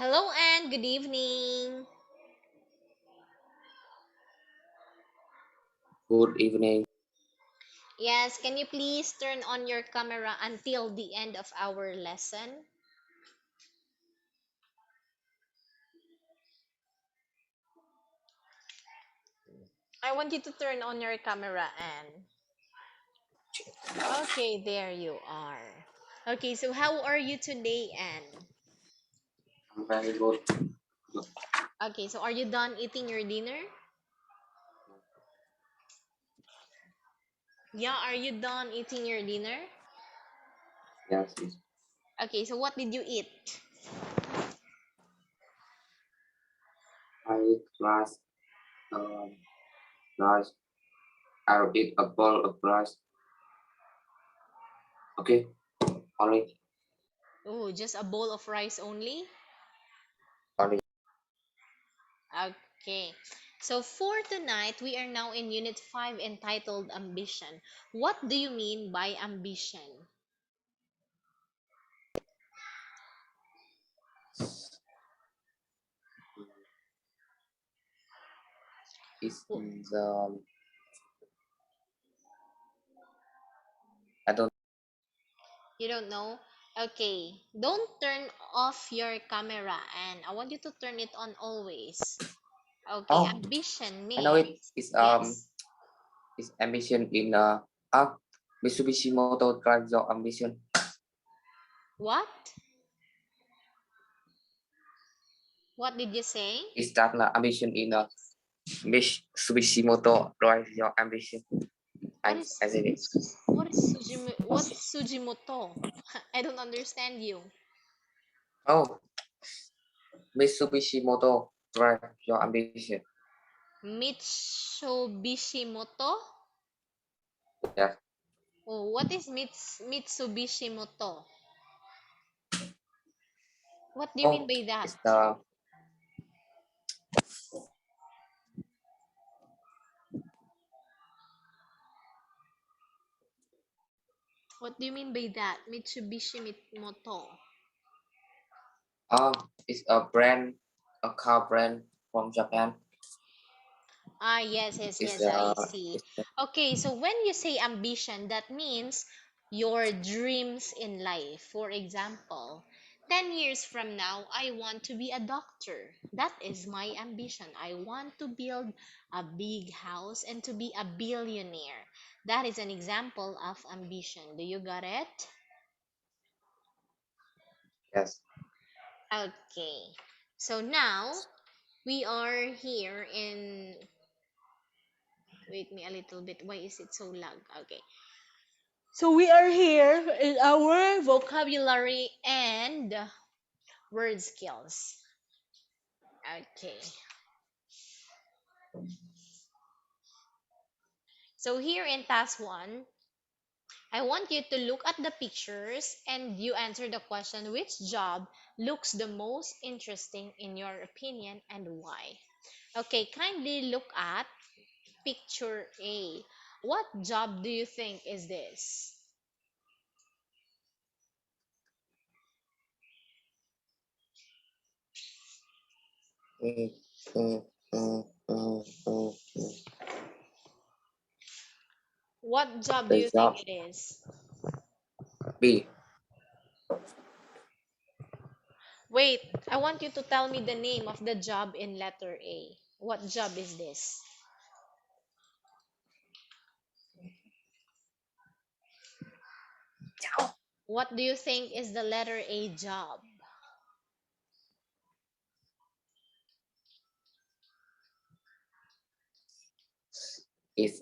Hello and good evening. Good evening. Yes, can you please turn on your camera until the end of our lesson? I want you to turn on your camera, Anne. Okay, there you are. Okay, so how are you today, Anne? I'm very good. Okay, so are you done eating your dinner? Yeah, are you done eating your dinner? Yes, yes. Okay, so what did you eat? I eat rice. Um, rice. I'll eat a bowl of rice. Okay, only, Oh, just a bowl of rice only? only. Okay. So for tonight, we are now in Unit 5 entitled Ambition. What do you mean by ambition? It's W- the I don't. You don't know? Okay. Don't turn off your camera and I want you to turn it on always. Okay. Oh, Ambition I know it. means, It's. yes. It's ambition in ah Mitsubishi Motor drives your ambition. What? What did you say? Is that ambition in Mitsubishi Motor drives your ambition? What I is said it. what's Sujimoto? I don't understand you. Oh, Mitsubishi Motor drives your ambition. Mitsubishi Moto? Yeah. Oh, what is Mitsubishi Moto? What do you mean Oh, by that? it's the What do you mean by that? Moto. it's a brand, a car brand from Japan. Ah, yes, yes, It's yes, I uh, see. it's Okay, so when you say ambition, that means your dreams in life. For example, 10 years from now, I want to be a doctor. That is my ambition. I want to build a big house and to be a billionaire. That is an example of ambition. Do you got it? yes. Okay. So now we are here in. Wait me a little bit. Why is it so lag? Okay. So we are here in our vocabulary and word skills. Okay. So here in task 1, I want you to look at the pictures and you answer the question which job looks the most interesting in your opinion and why. Okay, kindly look at picture A. What job do you think is this? Mm, mm, mm. What job do The you think job it is? B. Wait, I want you to tell me the name of the job in letter A. What job is this? What do you think is the letter A job? Is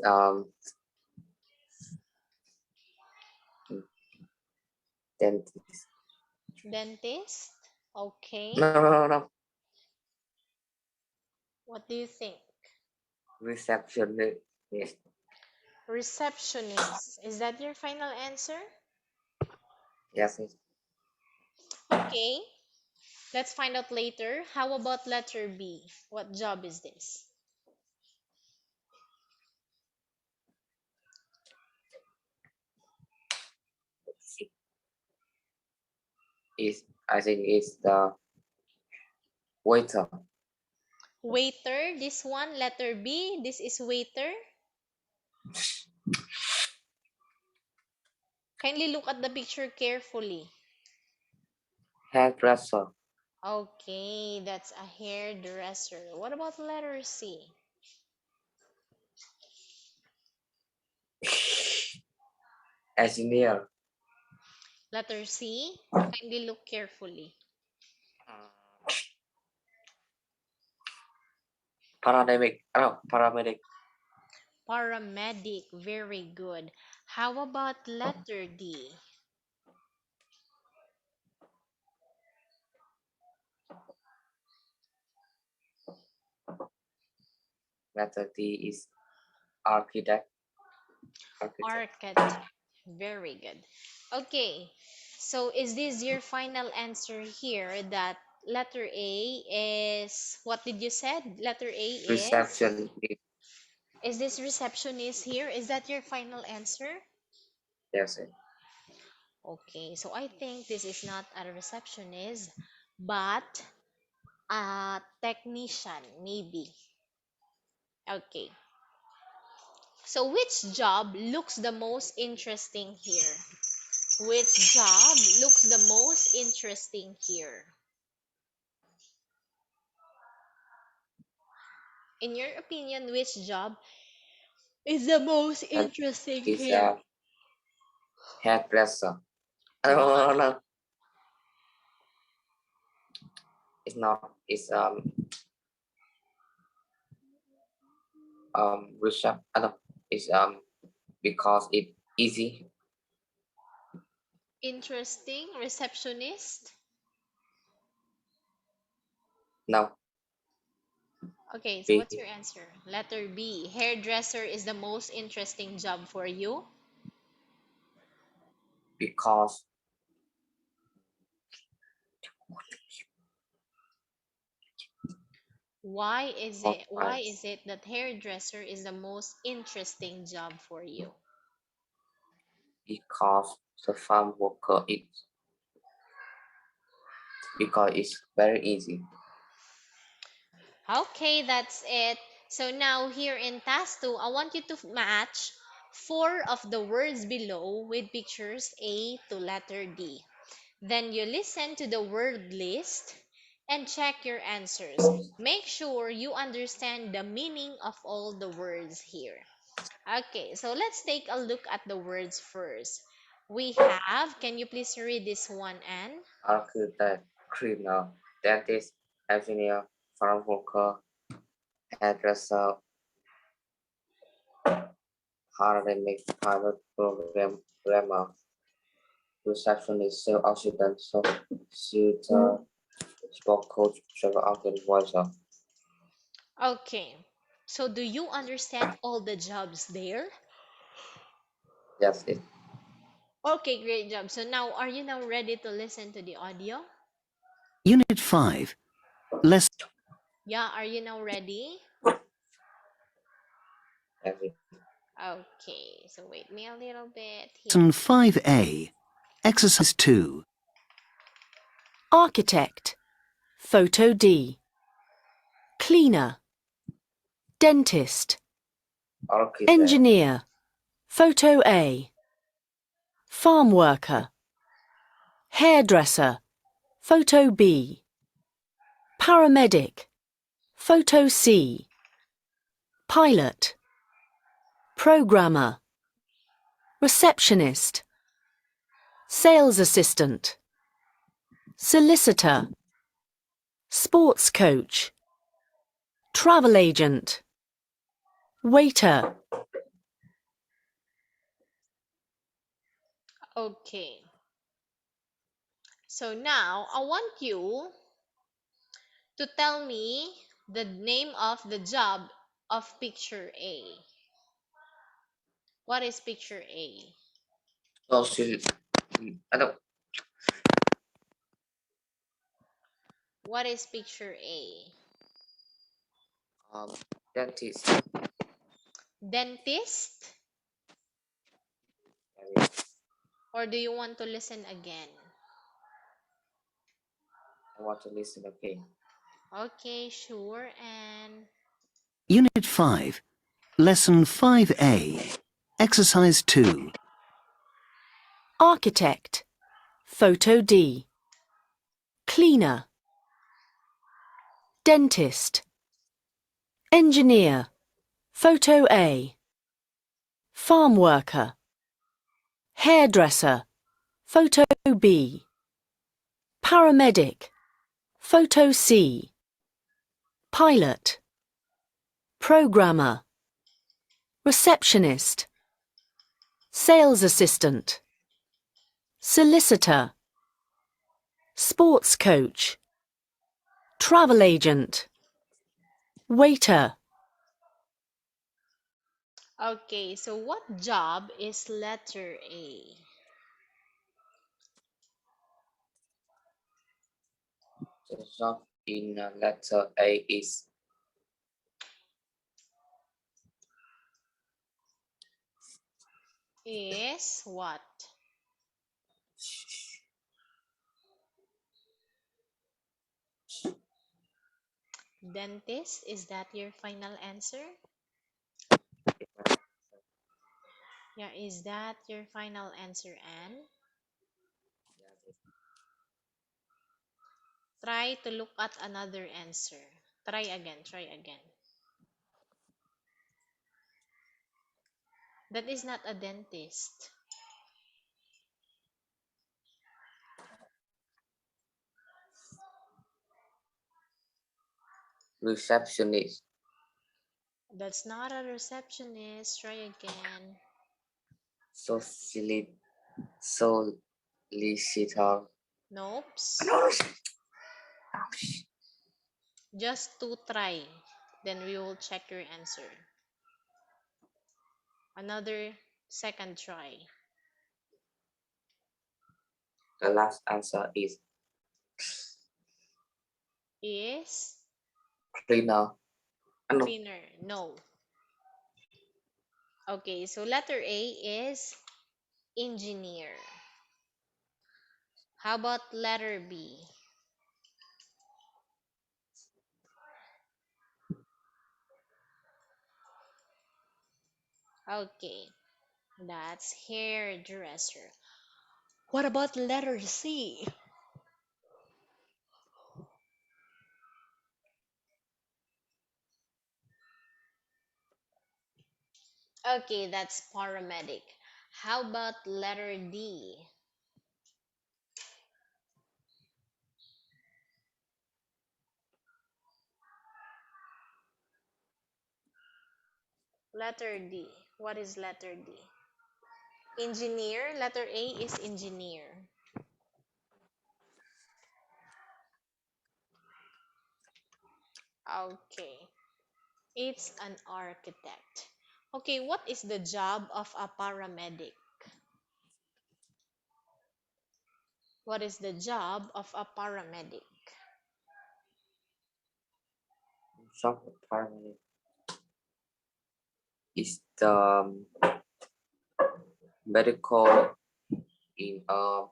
dentist. Dentist? Okay. No. What do you think? Receptionist. Yes. Receptionist. Is that your final answer? Yes. Yes. Okay. Let's find out later. How about letter B? What job is this? Is I think it's the waiter, Waiter, this one, letter B, this is waiter. Kindly look at the picture carefully. hairdresser, Okay, that's a hairdresser. What about letter C? engineer, Letter C, kindly look carefully. paramedic, Paramedic, very good. How about letter D? letter D is architect, architect. Architect, very good. Okay, so is this your final answer here that letter A is, what did you said? Letter A Reception is this receptionist here? Is that your final answer? yes, it. Okay, so I think this is not a receptionist, but a technician, maybe. Okay, so which job looks the most interesting here? Which job looks the most interesting here? In your opinion, which job is the most That interesting is here? a hairdresser. Why? Oh no, it's not. It's recep. No, it's because it easy. Interesting receptionist? No, Okay, so what's B your answer? Letter B. Hairdresser is the most interesting job for you. because of Why is price. it that hairdresser is the most interesting job for you? Because the farm worker is because it's very easy. Okay, that's it. So now here in task 2, I want you to match four of the words below with pictures A to letter D. Then you listen to the word list and check your answers. Make sure you understand the meaning of all the words here. Okay, so let's take a look at the words first. We have, can you please read this one, Anne? Architect, cleaner, dentist, engineer, farm worker, hairdresser, paramedic, pilot, programmer, receptionist, sales assistant, shooter, sport coach, travel agent, voicer. Okay, so do you understand all the jobs there? Yes, it. Okay, great job. So now, are you now ready to listen to the audio? Unit 5, Lesson Yeah, are you now ready? Every Okay, so wait me a little bit here. 5A, Exercise 2. Architect, photo D. Cleaner, dentist, architect, engineer, photo A. Farm worker, hairdresser, photo B. Paramedic, photo C. Pilot, programmer, receptionist, sales assistant, solicitor, sports coach, travel agent, waiter. Okay, so now I want you to tell me the name of the job of picture A. What is picture A? social, I don't, What is picture A? um, dentist, Dentist? I Or do you want to listen again? want to listen, okay. Okay, sure. And Unit 5, Lesson 5A, Exercise 2. Architect. Photo D. Cleaner. Dentist. Engineer. Photo A. Farm worker. Hairdresser. Photo B. Paramedic. Photo C. Pilot. Programmer. Receptionist. Sales assistant. Solicitor. Sports coach. Travel agent. Waiter. okay, so what job is letter A? The job in letter A is Is what? Dentist? Is that your final answer? Yeah, is that your final answer, Anne? Try to look at another answer. Try again, try again. That is not a dentist. receptionist, That's not a receptionist. Try again. sociali- solicitor. Nope. No, Just to try. Then we will check your answer. Another second try. the last answer is Is cleaner. No, cleaner. No. Okay, so letter A is engineer. How about letter B? Okay, that's hairdresser. What about letter C? Okay, that's paramedic. How about letter D? Letter D. What is letter D? Engineer. Letter A is engineer. Okay, it's an architect. Okay, what is the job of a paramedic? What is the job of a paramedic? shop paramedic is the medical in of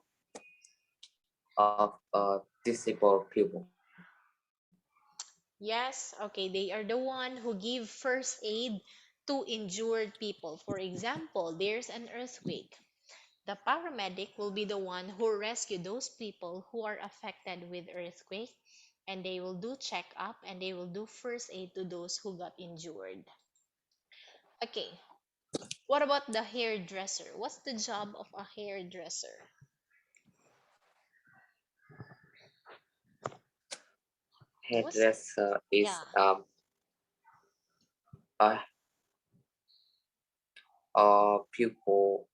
disabled people. Yes, okay, they are the one who give first aid to injured people. For example, there's an earthquake. The paramedic will be the one who rescue those people who are affected with earthquake, and they will do checkup and they will do first aid to those who got injured. Okay, what about the hairdresser? What's the job of a hairdresser? What's Hairdresser is yeah, a, a people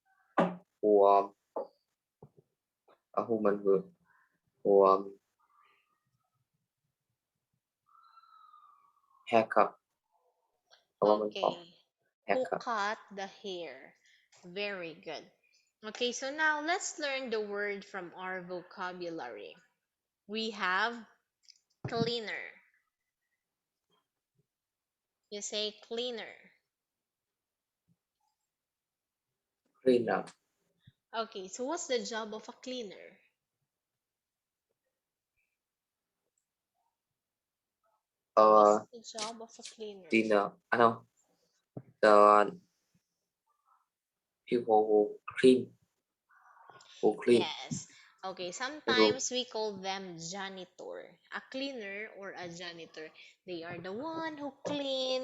who a woman who haircut, a woman for okay. Who haircut. cut the hair? Very good. Okay, so now let's learn the word from our vocabulary. We have cleaner. You say cleaner. Cleaner, Okay, so what's the job of a cleaner? What's uh the job of a cleaner? dinner. I know the people who clean Yes. Okay, the room. sometimes we call them janitor. A cleaner or a janitor. They are the one who clean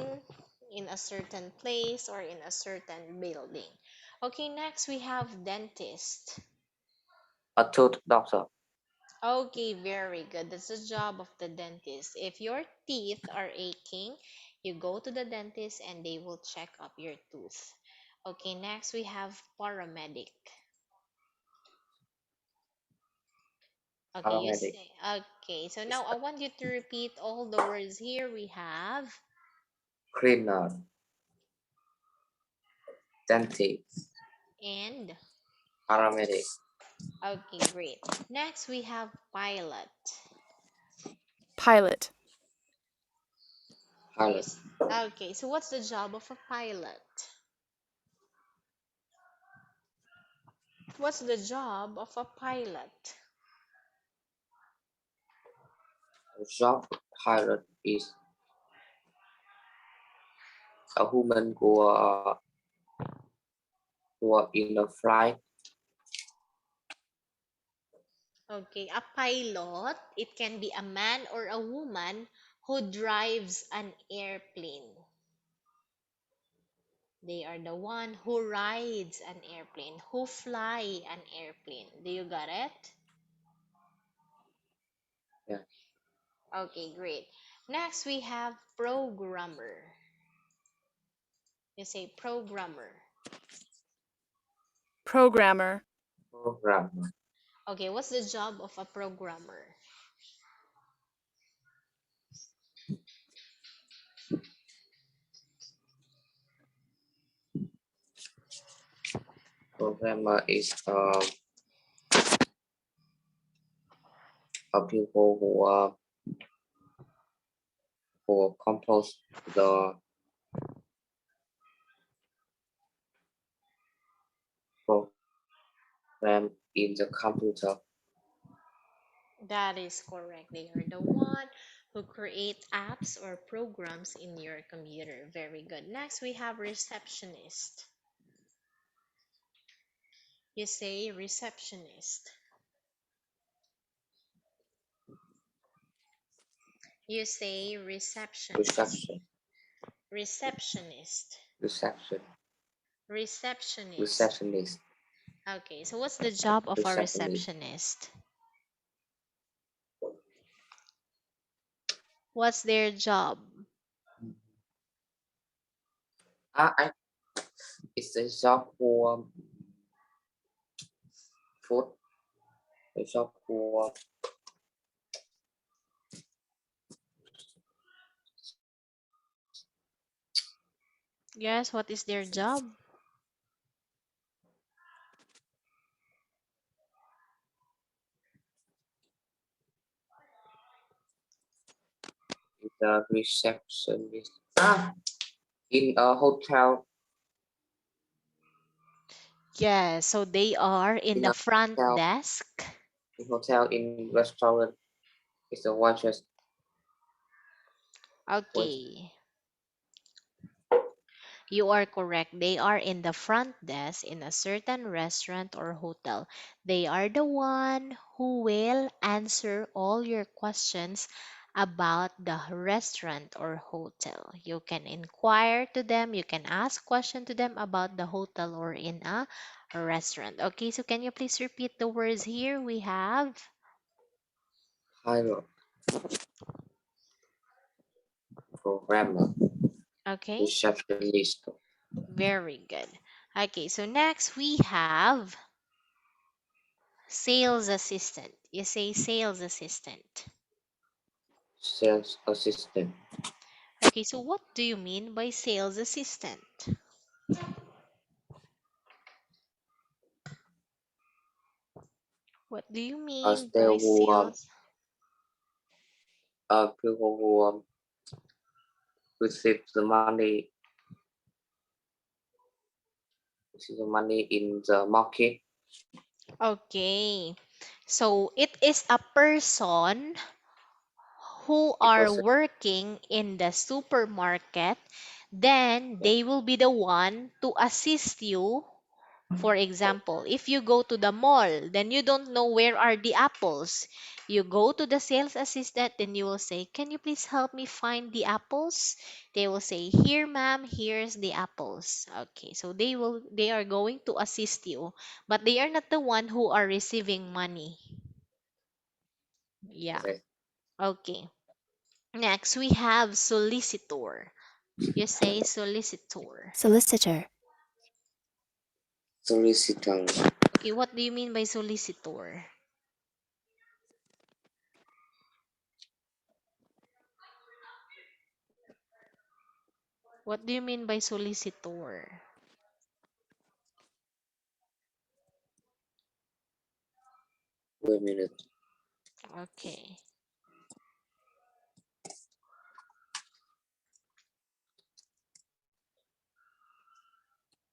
in a certain place or in a certain building. Okay, next we have dentist. A tooth doctor. Okay, very good. That's the job of the dentist. If your teeth are aching, you go to the dentist and they will check up your tooth. Okay, next we have paramedic. Okay, you Paramedic. say. Okay, so now I want you to repeat all the words here. We have Cleaner. Dentist. and. Paramedic. Okay, great. Next we have pilot. Pilot. Pilot. Yes. Okay, so what's the job of a pilot? What's the job of a pilot? The job pilot is a woman who are in a flight. Okay, a pilot, it can be a man or a woman who drives an airplane. They are the one who rides an airplane, who fly an airplane. Do you got it? Yeah. Okay, great. Next we have programmer. You say programmer. Programmer. Programmer. Okay, what's the job of a programmer? Programmer is a people who compose the program in the computer. That is correct. They are the one who create apps or programs in your computer. Very good. Next, we have receptionist. You say receptionist. You say receptionist. Reception. Receptionist. Reception. Receptionist. Receptionist. Okay, so what's the job of a Receptionist. receptionist? What's their job? I it's a job for food. A job for Yes, what is their job? the receptionist. In a hotel. Yes, so they are in In the a front hotel. desk. In hotel. In restaurant. It's a waitress. Wait. Okay. You are correct. They are in the front desk in a certain restaurant or hotel. They are the one who will answer all your questions about the restaurant or hotel. You can inquire to them, you can ask question to them about the hotel or in a restaurant. Okay, so can you please repeat the words here? We have. Pilot. Programmer. Okay, Receptionist. very good. Okay, so next we have sales assistant. You say sales assistant. Sales assistant. Okay, so what do you mean by sales assistant? What do you As mean they by who sales? people who receive the money in the market. Okay, so it is a person who A are person. working in the supermarket, then Yeah. they will be the one to assist you. For example, if you go to the mall, then you don't know where are the apples. You go to the sales assistant, then you will say, "Can you please help me find the apples?" They will say, "Here, ma'am, here's the apples." Okay, so they are going to assist you, but they are not the one who are receiving money. Yeah. Yes. Okay. Next, we have solicitor. You say solicitor. Solicitor. Solicitor. Okay, what do you mean by solicitor? What do you mean by solicitor? Wait a minute. Okay.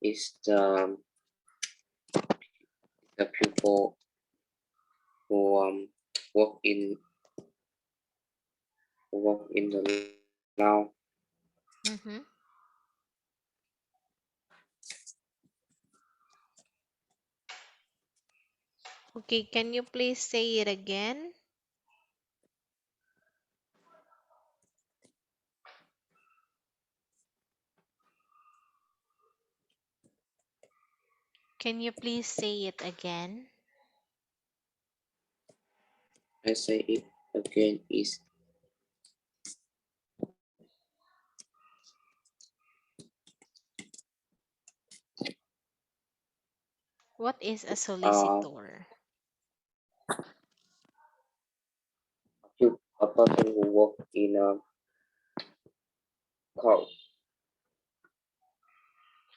Is the people who work in work in the now Mm-hmm. Okay, can you please say it again? Can you please say it again? I say it again is What is a uh solicitor? a person who work in a court.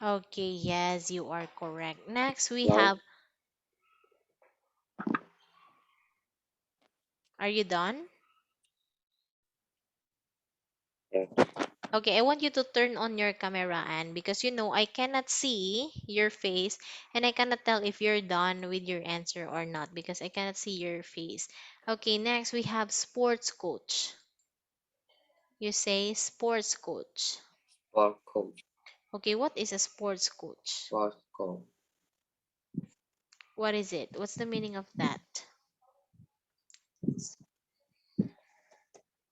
Okay, yes, you are correct. Next, we Now, have, are you done? yeah, Okay, I want you to turn on your camera, and because I cannot see your face and I cannot tell if you're done with your answer or not because I cannot see your face. Okay, next we have sports coach. You say sports coach. sport coach, Okay, what is a sports coach? sport coach. What is it? What's the meaning of that?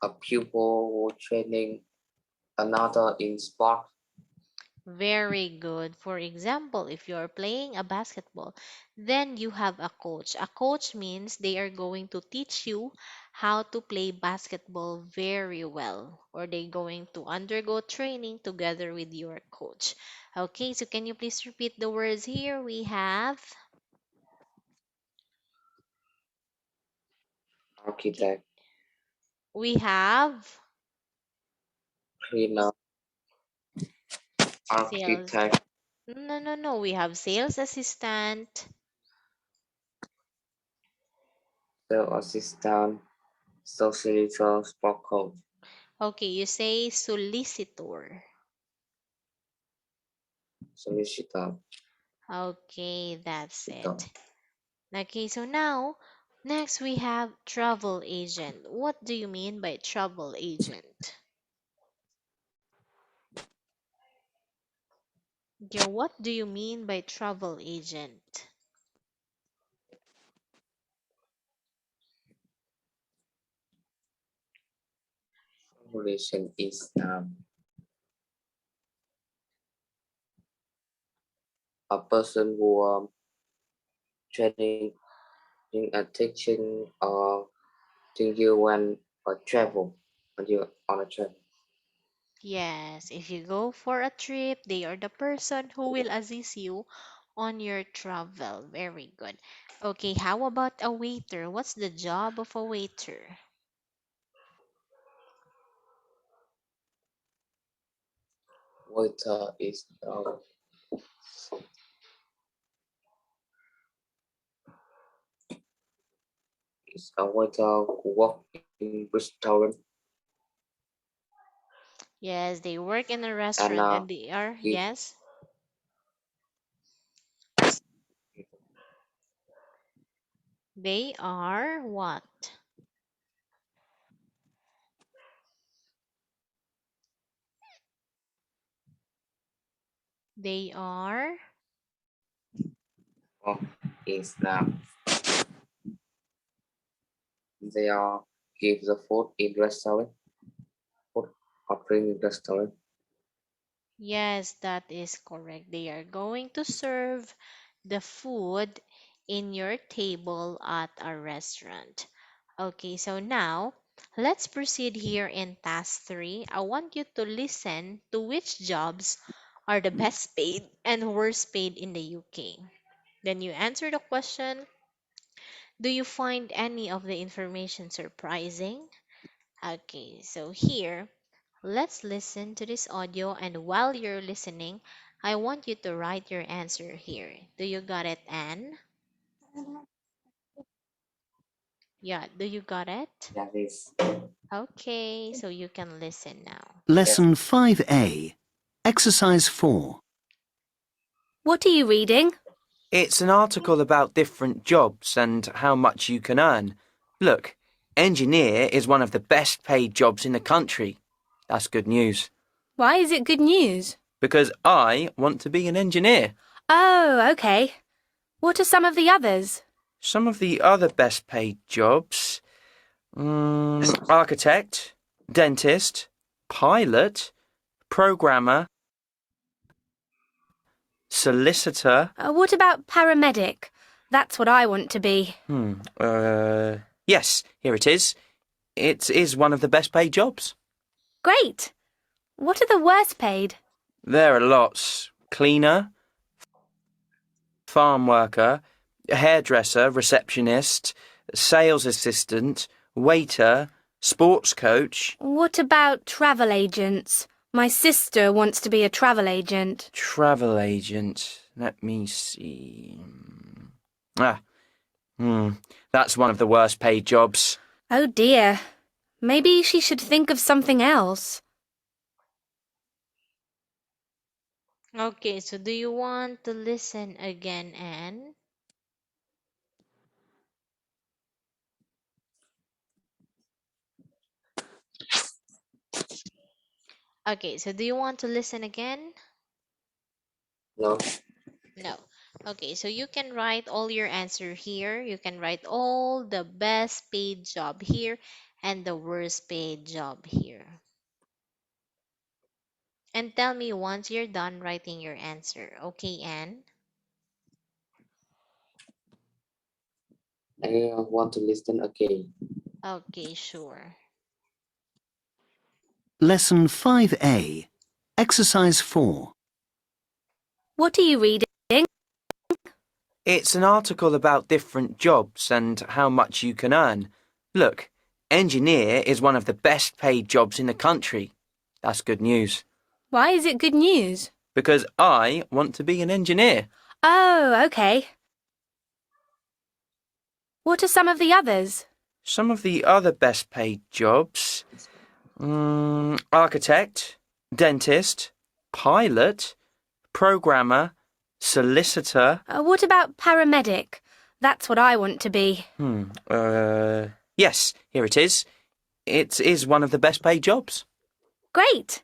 A pupil who training another in sport. Very good. For example, if you're playing a basketball, then you have a coach. A coach means they are going to teach you how to play basketball very well, or they're going to undergo training together with your coach. Okay, so can you please repeat the words here? Okay, Architect, we have cleaner, sales. architect, No, no, no. We have sales assistant. sales assistant, solicitor, sport coach, Okay, you say solicitor. solicitor, Okay, that's solicitor. it. Okay, so now, next we have travel agent. What do you mean by travel agent? Yeah, what do you mean by travel agent? Relation is a person who training and teaching to you when travel when you on a trip. Yes, if you go for a trip, they are the person who will assist you on your travel. Very good. Okay, how about a waiter? What's the job of a waiter? Waiter is a waiter who work in restaurant Yes, they work in a and restaurant and they are, give yes, they are what? They are. Oh, is that they are give the food in restaurant, food offering in restaurant. Yes, that is correct. They are going to serve the food in your table at a restaurant. Okay, so now let's proceed here in task 3. I want you to listen to which jobs are the best paid and worst paid in the UK. Then you answer the question. Do you find any of the information surprising? Okay, so here, let's listen to this audio, and while you're listening, I want you to write your answer here. Do you got it, Anne? Yeah, do you got it? That is Okay, so you can listen now. yes. Lesson 5A. Exercise 4. What are you reading? It's an article about different jobs and how much you can earn. Look, engineer is one of the best paid jobs in the country. That's good news. Why is it good news? Because I want to be an engineer. Oh, okay. What are some of the others? Some of the other best paid jobs architect, dentist, pilot, programmer, solicitor. What about paramedic? That's what I want to be. Yes, here it is. It is one of the best paid jobs. Great. What are the worst paid? There are lots. Cleaner, farm worker, hairdresser, receptionist, sales assistant, waiter, sports coach. What about travel agents? My sister wants to be a travel agent. Travel agent. Let me see. Ah, that's one of the worst paid jobs. Oh dear. Maybe she should think of something else. Okay, so do you want to listen again, Anne? Okay, so do you want to listen again? No. No. Okay, so you can write all your answer here. You can write all the best paid job here and the worst paid job here. And tell me once you're done writing your answer. Okay, Anne? I want to listen again. Okay, sure. Lesson 5A. Exercise 4. What are you reading? It's an article about different jobs and how much you can earn. Look, engineer is one of the best paid jobs in the country. That's good news. Why is it good news? Because I want to be an engineer. Oh, okay. What are some of the others? Some of the other best paid jobs architect, dentist, pilot, programmer, solicitor. What about paramedic? That's what I want to be. Yes, here it is. It is one of the best paid jobs. Great.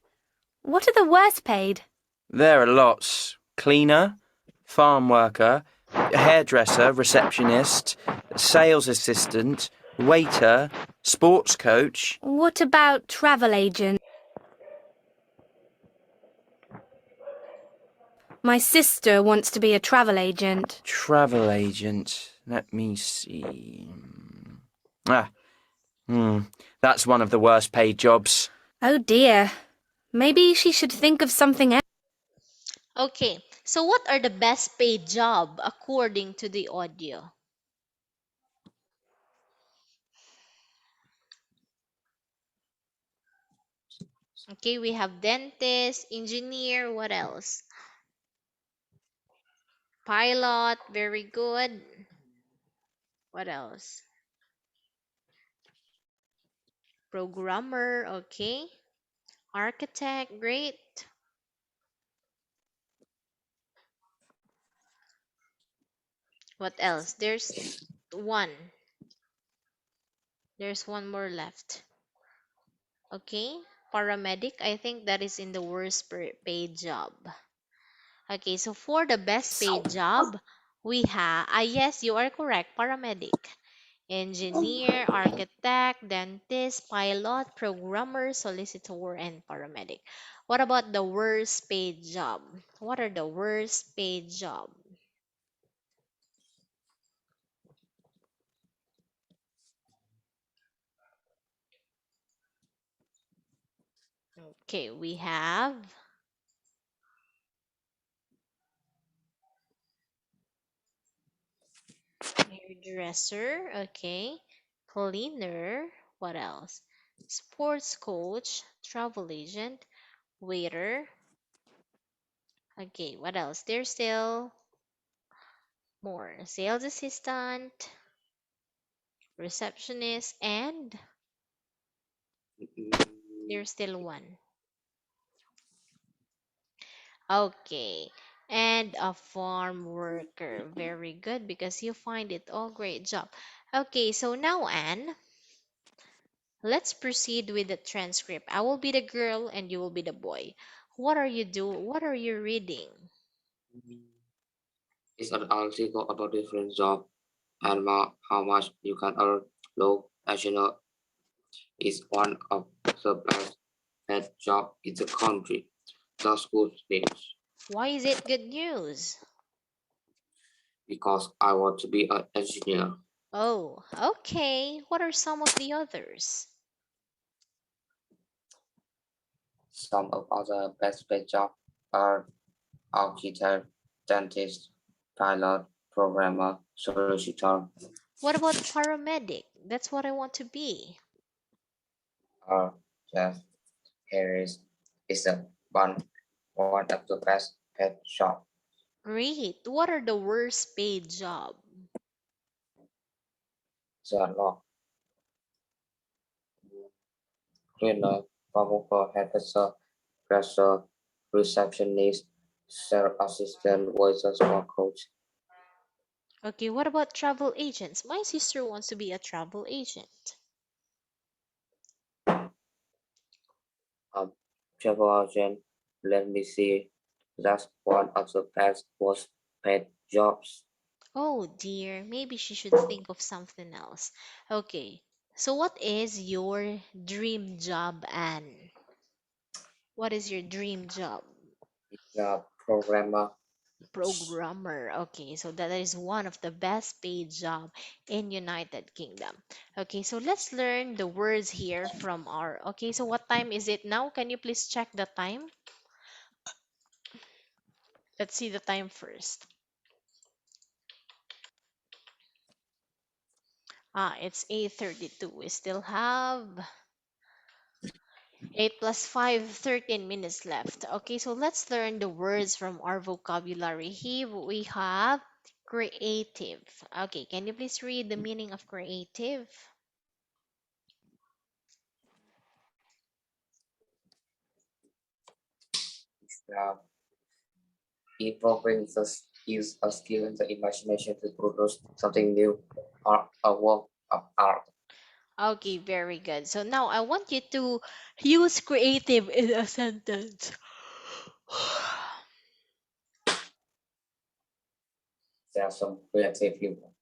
What are the worst paid? There are lots. Cleaner, farm worker, hairdresser, receptionist, sales assistant, waiter, sports coach. What about travel agent? My sister wants to be a travel agent. Travel agent. Let me see. Ah, that's one of the worst paid jobs. Oh dear. Maybe she should think of something else. Okay, so what are the best paid job according to the audio? Okay, we have dentist, engineer, what else? Pilot, very good. What else? Programmer, okay. Architect, great. What else? One. There's one more left. Okay. Paramedic, I think that is in the worst paid job. Okay, so for the best paid job, we have, yes, you are correct, paramedic, engineer, architect, dentist, pilot, programmer, solicitor, and paramedic. What about the worst paid job? What are the worst paid job? Okay, we have hairdresser, okay, cleaner, what else? Sports coach, travel agent, waiter, okay, what else? There's still more. Sales assistant, receptionist, and Mm, there's still one. Okay. And a farm worker. Very good because you find it all great job. Okay, so now Anne, let's proceed with the transcript. I will be the girl and you will be the boy. What are you doing? What are you reading? It's an article about different job and how much you can earn. Low national is one of the best paid job in the country. That's good news Why is it good news? because I want to be an engineer. Oh, okay. What are some of the others? Some of other best paid jobs are architect, dentist, pilot, programmer, solicitor, What about paramedic? That's what I want to be. or just Harris is the one of the best paid job. Great. What are the worst paid job? The law cleaner, pharmaco hairdresser, dresser, receptionist, sales assistant, voices or coach, Okay, what about travel agents? My sister wants to be a travel agent. um, travel agent. Let me see. That's one of the best most paid jobs. Oh dear, maybe she should think of something else. Okay, so what is your dream job, Anne? What is your dream job? The programmer. Programmer. Okay, so that is one of the best paid job in United Kingdom. Okay, so let's learn the words here from our. Okay, so what time is it now? Can you please check the time? Let's see the time first. It's 8:32. We still have 8 plus 5, 13 minutes left. Okay, so let's learn the words from our vocabulary. Here we have creative. Okay, can you please read the meaning of creative? Uh, Improving is a skill in the imagination to produce something new or a work of art. Okay, very good. So now I want you to use creative in a sentence. There are some creative people.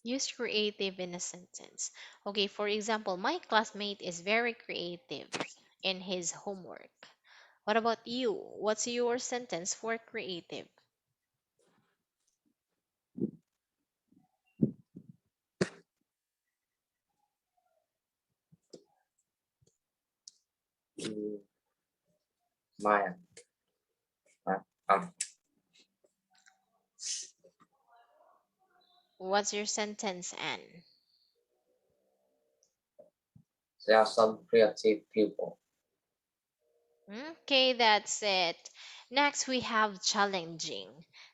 Use creative in a sentence. Okay, for example, my classmate is very creative in his homework. What about you? What's your sentence for creative? Mm, Maya. Uh, um, What's your sentence, Anne? there are some creative people. Okay, that's it. Next, we have challenging.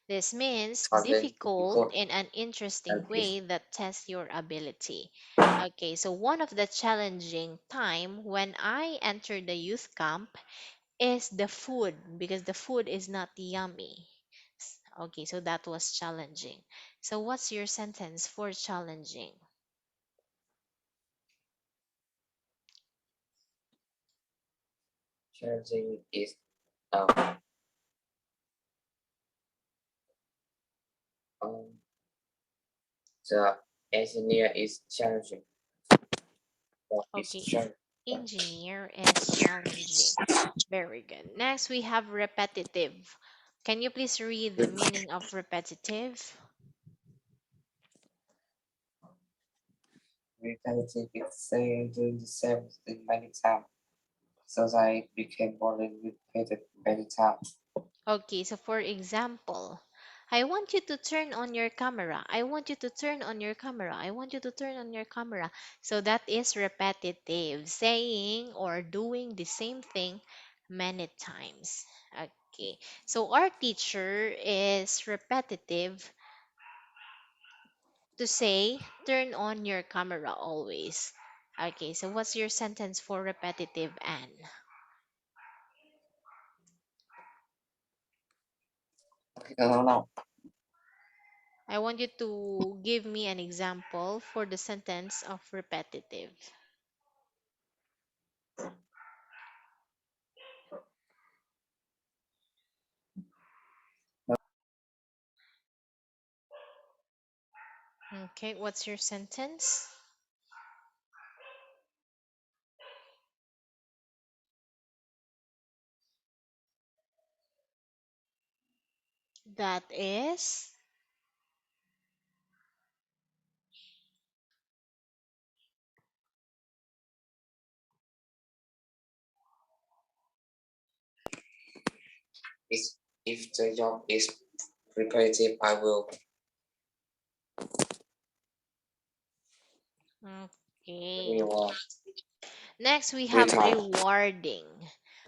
This means Challenge difficult difficult in an interesting and is way that tests your ability. Okay, so one of the challenging time when I entered the youth camp is the food because the food is not yummy. Okay, so that was challenging. So what's your sentence for challenging? Challenging is um, um, the engineer is challenging. Job is Okay, challenging. engineer is challenging. Very good. Next, we have repetitive. Can you please read the meaning of repetitive? Repetitive is saying doing the same thing many times. So that it became more than repeated many times. Okay, so for example, I want you to turn on your camera. I want you to turn on your camera. I want you to turn on your camera. So that is repetitive, saying or doing the same thing many times. Okay, so our teacher is repetitive to say, turn on your camera always. Okay, so what's your sentence for repetitive, Anne? Okay, no, no. I want you to give me an example for the sentence of repetitive. Okay, what's your sentence? That is. If, if the job is repetitive, I will Okay. reward. Next, we have Retire. rewarding.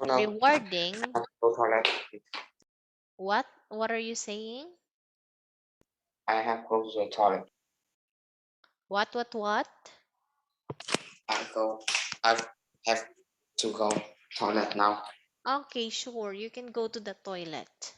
No, no. Rewarding. I go toilet. What? What are you saying? I have closed the toilet. What? I go. I have to go toilet now. Okay, sure. You can go to the toilet.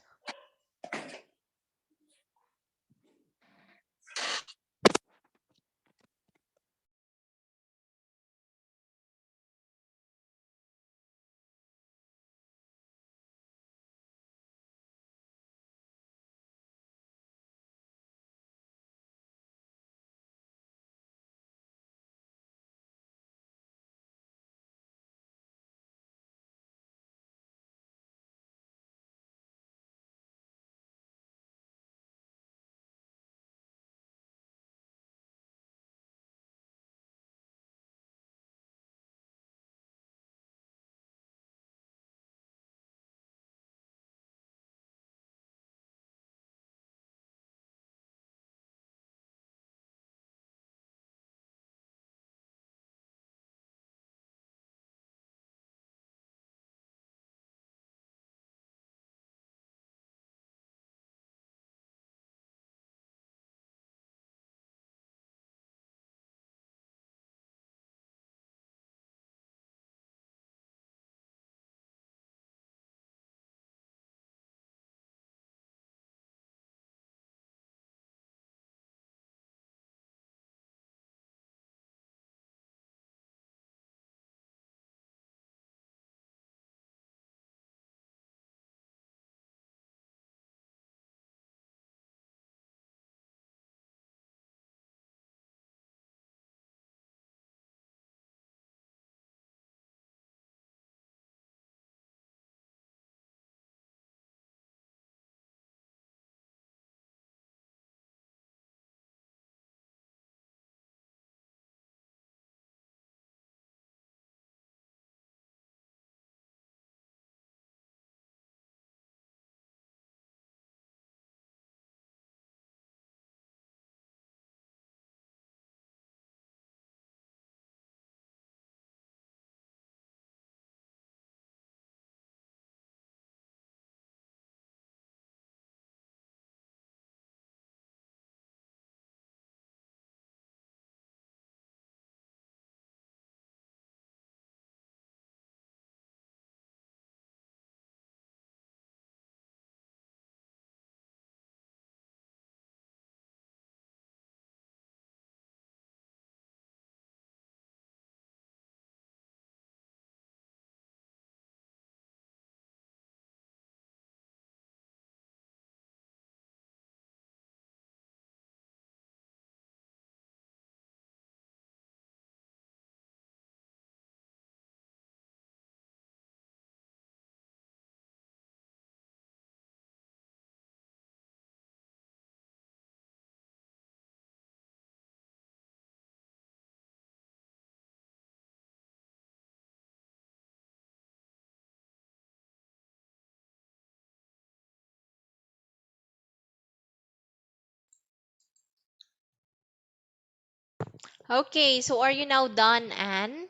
Okay, so are you now done, Anne?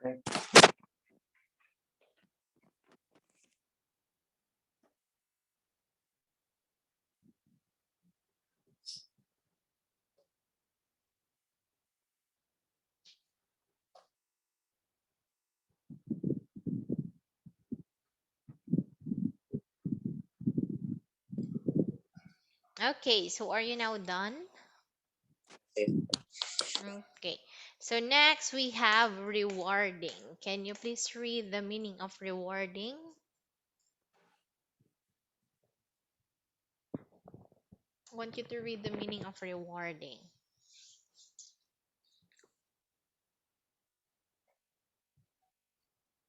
Okay. Okay, so are you now done? Okay. Okay. So next we have rewarding. Can you please read the meaning of rewarding? I want you to read the meaning of rewarding.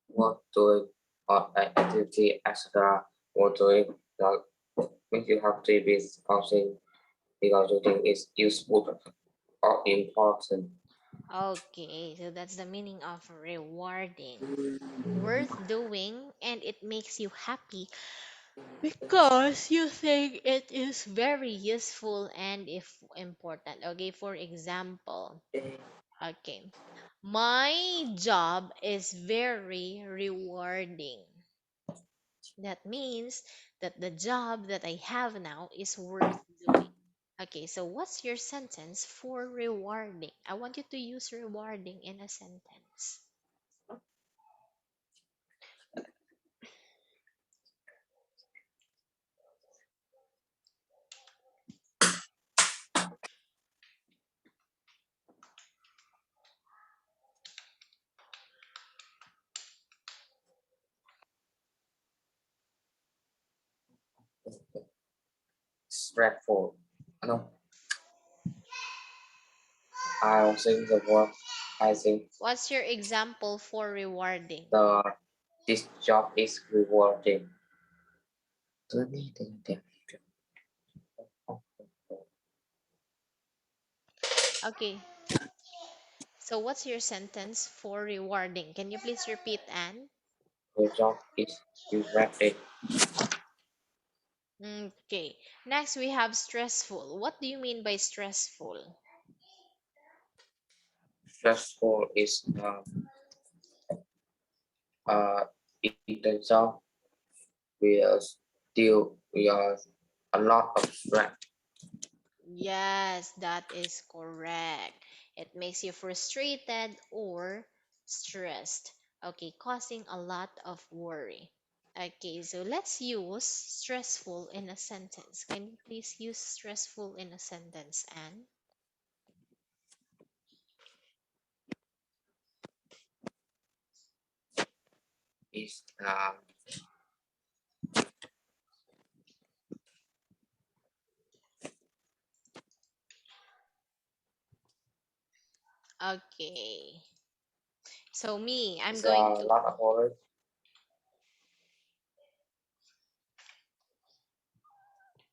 What doing or an activity extra what doing that make you happy with something because you think it's useful or important. Okay, so that's the meaning of rewarding. Worth doing and it makes you happy because you think it is very useful and if important. Okay, for example, okay, my job is very rewarding. That means that the job that I have now is worth doing. Okay, so what's your sentence for rewarding? I want you to use rewarding in a sentence. Stressful. No, I think the work. I think What's your example for rewarding? the this job is rewarding. Okay, so what's your sentence for rewarding? Can you please repeat, Anne? The job is rewarding. Okay, next we have stressful. What do you mean by stressful? Stressful is uh in the job we are still we are a lot of stress. Yes, that is correct. It makes you frustrated or stressed. Okay, causing a lot of worry. Okay, so let's use stressful in a sentence. Can you please use stressful in a sentence, Anne? Is Okay. So me, I'm is going a to. lot of work.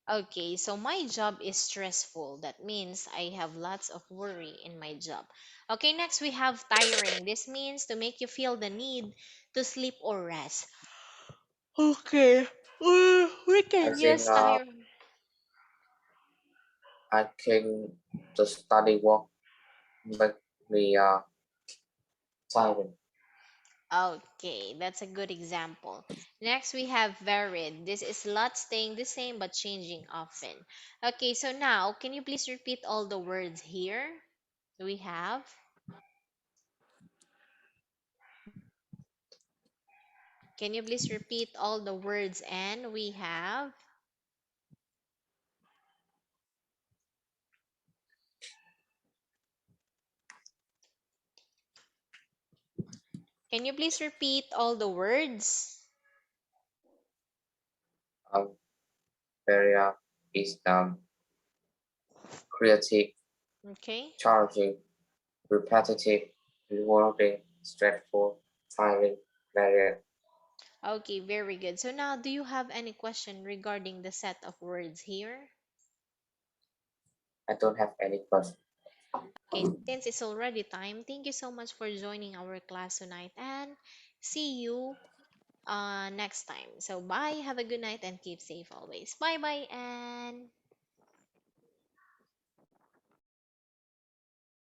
Okay, so my job is stressful. That means I have lots of worry in my job. Okay, next we have tiring. This means to make you feel the need to sleep or rest. Okay, we I can think use tiring. I can the study work make me tired. Okay, that's a good example. Next, we have varied. This is lot staying the same but changing often. Okay, so now, can you please repeat all the words here? We have. Can you please repeat all the words and we have? Can you please repeat all the words? Um, Varia is creative, Okay. charging, repetitive, rewarding, straightforward, filing, varied. Okay, very good. So now, do you have any question regarding the set of words here? I don't have any question. Okay, since it's already time, thank you so much for joining our class tonight and see you next time. So bye, have a good night and keep safe always. Bye bye and